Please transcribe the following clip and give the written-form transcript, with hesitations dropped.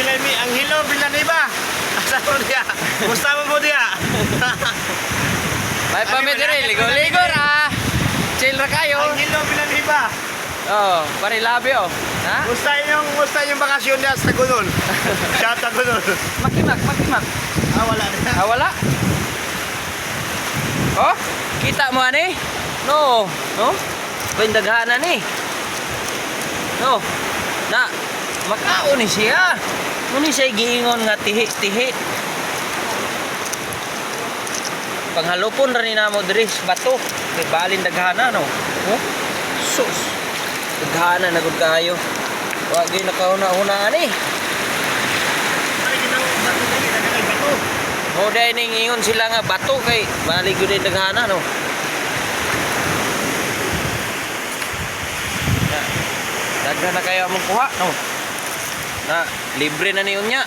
Angelo Villanueva. Asa mo dia? Musta mo dia? May pamedre, ligo-ligo ra. Chill ra kayo. Angelo Villanueva. Oh, pare labi oh. Ha? Musta yung bakasyon niya sa Tagulol? Sa Tagulol. Makimak. Wala na. Wala. Oh, kita mo ani? No. Pendaghanan ni. No. Na makaon ni siya. Muni siya giingon nga tihi. Panghalupon ra ni namo diri sa bato. Kay balin daghana no. Oh. Sus. Daghana na gud kayo. Wa gyud nakauna-una ani. Oh, dahil ning ingon sila nga bato kay balik gyud daghana no. Daghan na kayo among kuha no. Na libre na niyon nya.